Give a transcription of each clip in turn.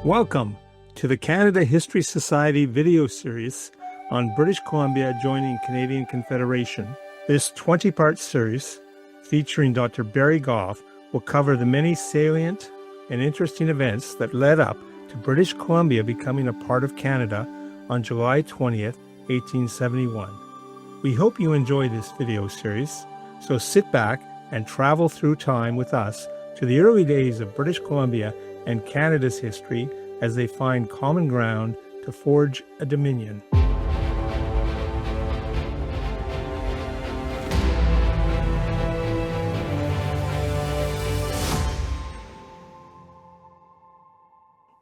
Welcome to the Canada History Society video series on British Columbia joining Canadian Confederation. This 20-part series, featuring Dr. Barry Goff, will cover the many salient and interesting events that led up to British Columbia becoming a part of Canada on July 20th, 1871. We hope you enjoy this video series, so sit back and travel through time with us to the early days of British Columbia and Canada's history as they find common ground to forge a dominion.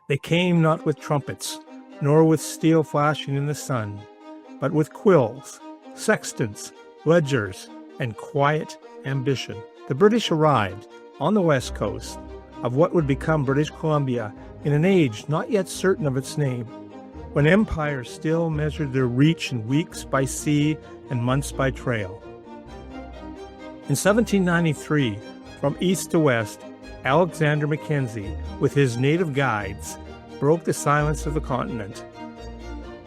They came not with trumpets, nor with steel flashing in the sun, but with quills, sextants, ledgers, and quiet ambition. The British arrived on the west coast of what would become British Columbia in an age not yet certain of its name, when empires still measured their reach in weeks by sea and months by trail. In 1793, from east to west, Alexander Mackenzie, with his native guides, broke the silence of the continent.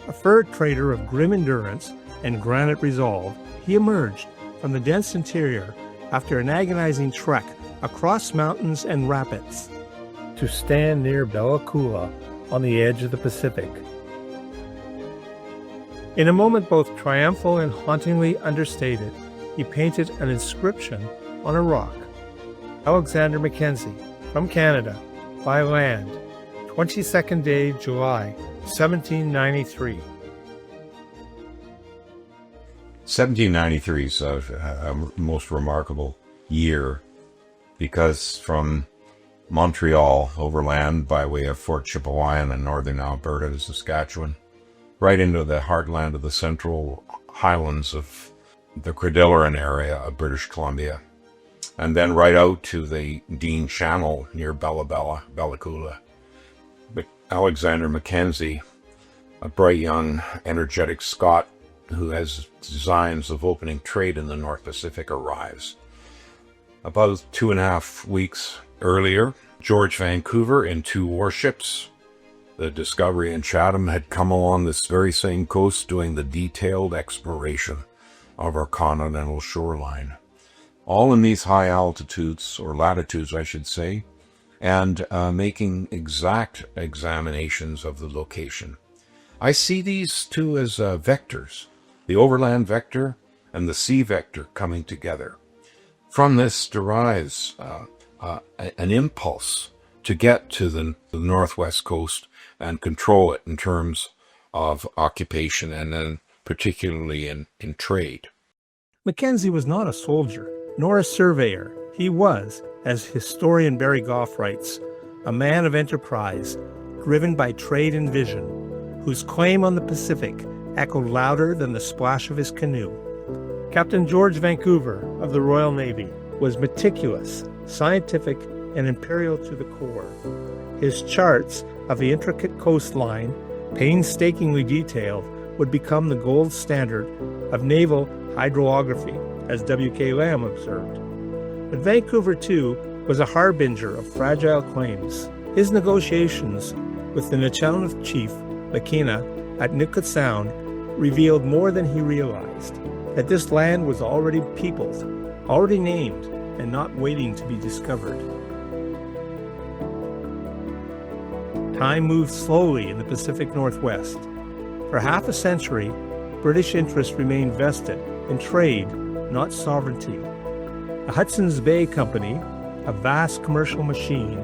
A fur trader of grim endurance and granite resolve, he emerged from the dense interior after an agonizing trek across mountains and rapids to stand near Bella Coola on the edge of the Pacific. In a moment both triumphal and hauntingly understated, he painted an inscription on a rock. Alexander Mackenzie, from Canada, by land, 22nd day, July, 1793. 1793 is a most remarkable year because from Montreal overland by way of Fort Chipewyan in northern Alberta to Saskatchewan, right into the heartland of the central highlands of the Credilleran area of British Columbia, and then right out to the Dean Channel near Bella Coola. Alexander Mackenzie, a bright young energetic Scot who has designs of opening trade in the North Pacific, arrives. About 2.5 weeks earlier, George Vancouver in 2 warships, the Discovery and Chatham, had come along this very same coast doing the detailed exploration of our continental shoreline. All in these high altitudes, or latitudes I should say, and making exact examinations of the location. I see these two as vectors, the overland vector and the sea vector coming together. From this derives an impulse to get to the northwest coast and control it in terms of occupation and then particularly in trade. Mackenzie was not a soldier, nor a surveyor. He was, as historian Barry Goff writes, a man of enterprise, driven by trade and vision, whose claim on the Pacific echoed louder than the splash of his canoe. Captain George Vancouver of the Royal Navy was meticulous, scientific, and imperial to the core. His charts of the intricate coastline, painstakingly detailed, would become the gold standard of naval hydrography, as W.K. Lamb observed. But Vancouver, too, was a harbinger of fragile claims. His negotiations with the Nechanic chief, Makina, at Nootka Sound revealed more than he realized, that this land was already peopled, already named, and not waiting to be discovered. Time moved slowly in the Pacific Northwest. For half a century, British interests remained vested in trade, not sovereignty. The Hudson's Bay Company, a vast commercial machine,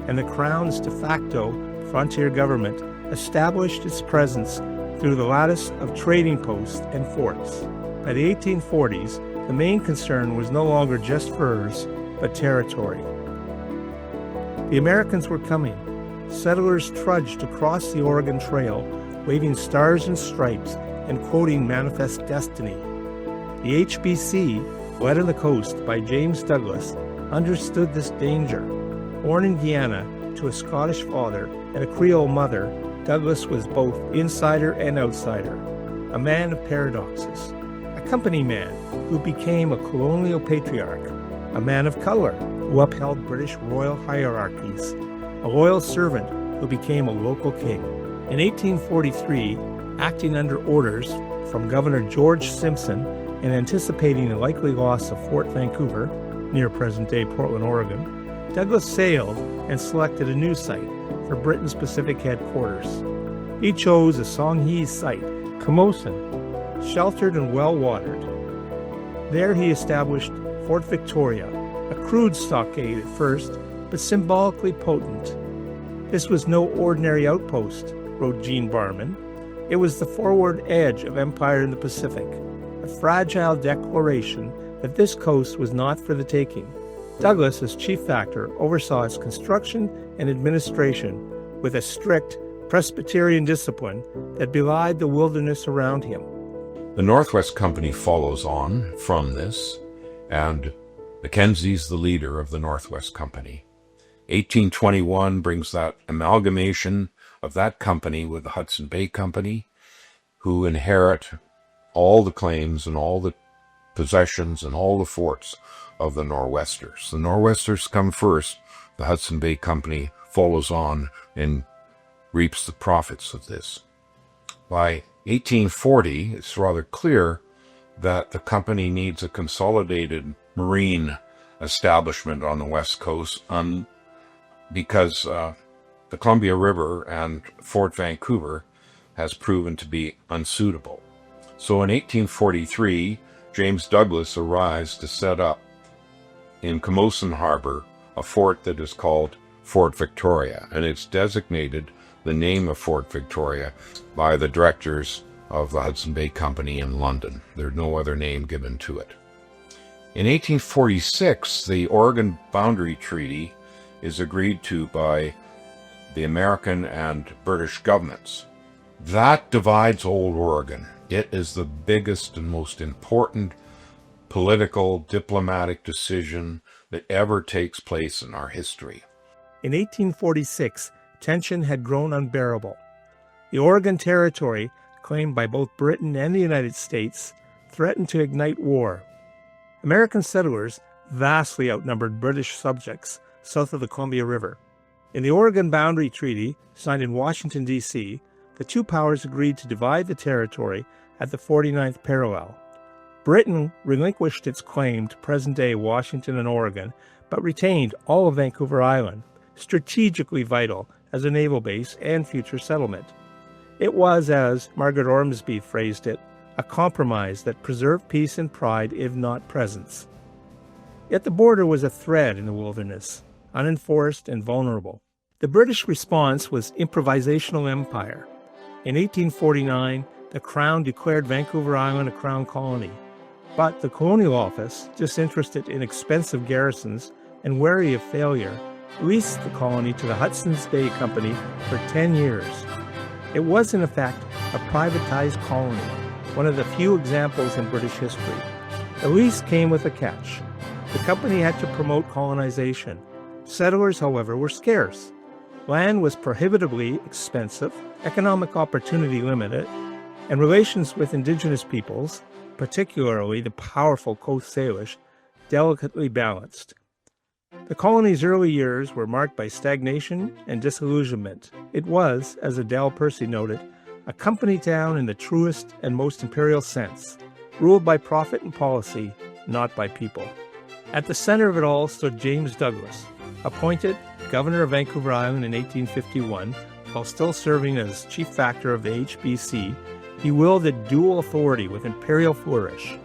and the Crown's de facto frontier government established its presence through the lattice of trading posts and forts. By the 1840s, the main concern was no longer just furs, but territory. The Americans were coming. Settlers trudged across the Oregon Trail, waving stars and stripes and quoting Manifest Destiny. The HBC, led on the coast by James Douglas, understood this danger. Born in Guyana to a Scottish father and a Creole mother, Douglas was both insider and outsider, a man of paradoxes, a company man who became a colonial patriarch, a man of color who upheld British royal hierarchies, a loyal servant who became a local king. In 1843, acting under orders from Governor George Simpson and anticipating the likely loss of Fort Vancouver, near present-day Portland, Oregon, Douglas sailed and selected a new site for Britain's Pacific headquarters. He chose a Songhees site, Camosun, sheltered and well-watered. There he established Fort Victoria, a crude stockade at first, but symbolically potent. This was no ordinary outpost, wrote Gene Barman. It was the forward edge of empire in the Pacific, a fragile declaration that this coast was not for the taking. Douglas, as chief factor, oversaw its construction and administration with a strict Presbyterian discipline that belied the wilderness around him. The Northwest Company follows on from this, and Mackenzie's the leader of the Northwest Company. 1821 brings that amalgamation of that company with the Hudson Bay Company, who inherit all the claims and all the possessions and all the forts of the Nor'westers. The Nor'westers come first. The Hudson Bay Company follows on and reaps the profits of this. By 1840, it's rather clear that the company needs a consolidated marine establishment on the west coast because the Columbia River and Fort Vancouver has proven to be unsuitable. So in 1843, James Douglas arrives to set up in Camosun Harbor a fort that is called Fort Victoria, and it's designated the name of Fort Victoria by the directors of the Hudson Bay Company in London. There's no other name given to it. In 1846, the Oregon Boundary Treaty is agreed to by the American and British governments. That divides Old Oregon. It is the biggest and most important political, diplomatic decision that ever takes place in our history. In 1846, tension had grown unbearable. The Oregon Territory, claimed by both Britain and the United States, threatened to ignite war. American settlers vastly outnumbered British subjects south of the Columbia River. In the Oregon Boundary Treaty, signed in Washington, D.C., the two powers agreed to divide the territory at the 49th parallel. Britain relinquished its claim to present-day Washington and Oregon, but retained all of Vancouver Island, strategically vital as a naval base and future settlement. It was, as Margaret Ormsby phrased it, a compromise that preserved peace and pride, if not presence. Yet the border was a thread in the wilderness, unenforced and vulnerable. The British response was improvisational empire. In 1849, the Crown declared Vancouver Island a Crown colony, but the Colonial Office, disinterested in expensive garrisons and wary of failure, leased the colony to the Hudson's Bay Company for 10 years. It was, in effect, a privatized colony, one of the few examples in British history. The lease came with a catch. The company had to promote colonization. Settlers, however, were scarce. Land was prohibitively expensive, economic opportunity limited, and relations with indigenous peoples, particularly the powerful Coast Salish, delicately balanced. The colony's early years were marked by stagnation and disillusionment. It was, as Adele Percy noted, a company town in the truest and most imperial sense, ruled by profit and policy, not by people. At the center of it all stood James Douglas, appointed governor of Vancouver Island in 1851, while still serving as chief factor of the HBC. He wielded dual authority with imperial flourish.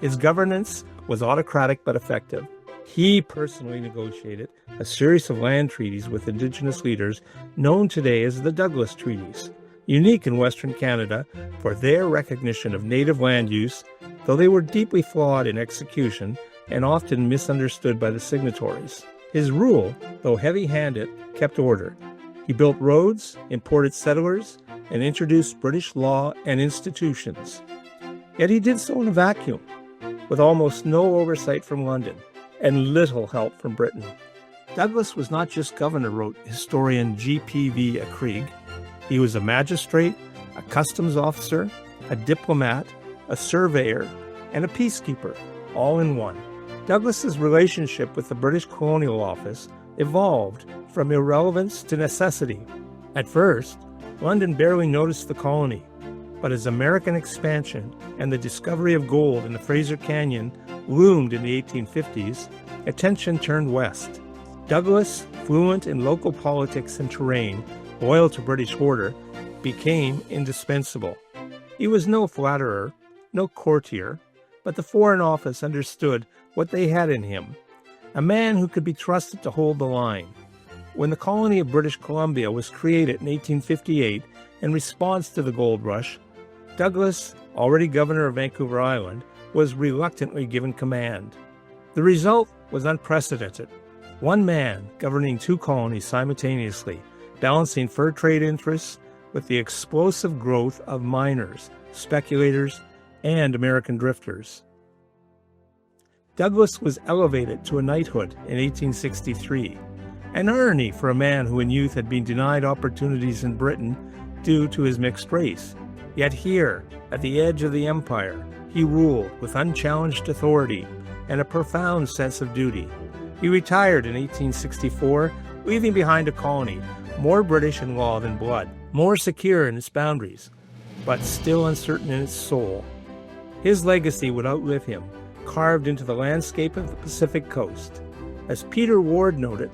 His governance was autocratic but effective. He personally negotiated a series of land treaties with Indigenous leaders known today as the Douglas Treaties, unique in Western Canada for their recognition of native land use, though they were deeply flawed in execution and often misunderstood by the signatories. His rule, though heavy-handed, kept order. He built roads, imported settlers, and introduced British law and institutions. Yet he did so in a vacuum, with almost no oversight from London and little help from Britain. Douglas was not just governor, wrote historian G.P.V. Krieg. He was a magistrate, a customs officer, a diplomat, a surveyor, and a peacekeeper, all in one. Douglas's relationship with the British Colonial Office evolved from irrelevance to necessity. At first, London barely noticed the colony, but as American expansion and the discovery of gold in the Fraser Canyon loomed in the 1850s, attention turned west. Douglas, fluent in local politics and terrain, loyal to British order, became indispensable. He was no flatterer, no courtier, but the Foreign Office understood what they had in him, a man who could be trusted to hold the line. When the colony of British Columbia was created in 1858 in response to the gold rush, Douglas, already governor of Vancouver Island, was reluctantly given command. The result was unprecedented. One man governing two colonies simultaneously, balancing fur trade interests with the explosive growth of miners, speculators, and American drifters. Douglas was elevated to a knighthood in 1863, an irony for a man who in youth had been denied opportunities in Britain due to his mixed race. Yet here, at the edge of the empire, he ruled with unchallenged authority and a profound sense of duty. He retired in 1864, leaving behind a colony more British in law than blood, more secure in its boundaries, but still uncertain in its soul. His legacy would outlive him, carved into the landscape of the Pacific coast. As Peter Ward noted,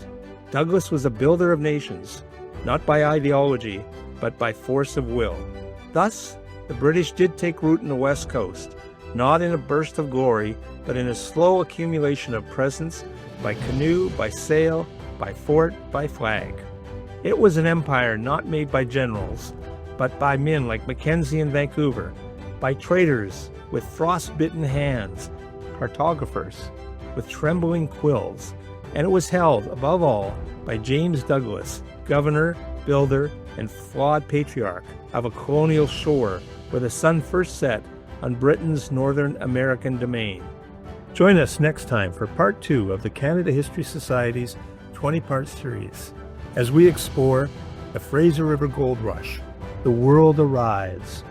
Douglas was a builder of nations, not by ideology, but by force of will. Thus, the British did take root in the West Coast, not in a burst of glory, but in a slow accumulation of presence by canoe, by sail, by fort, by flag. It was an empire not made by generals, but by men like Mackenzie and Vancouver, by traders with frost-bitten hands, cartographers with trembling quills, and it was held, above all, by James Douglas, governor, builder, and flawed patriarch of a colonial shore where the sun first set on Britain's Northern American domain. Join us next time for part 2 of the Canada History Society's 20-part series, as we explore the Fraser River Gold Rush, the world arrives.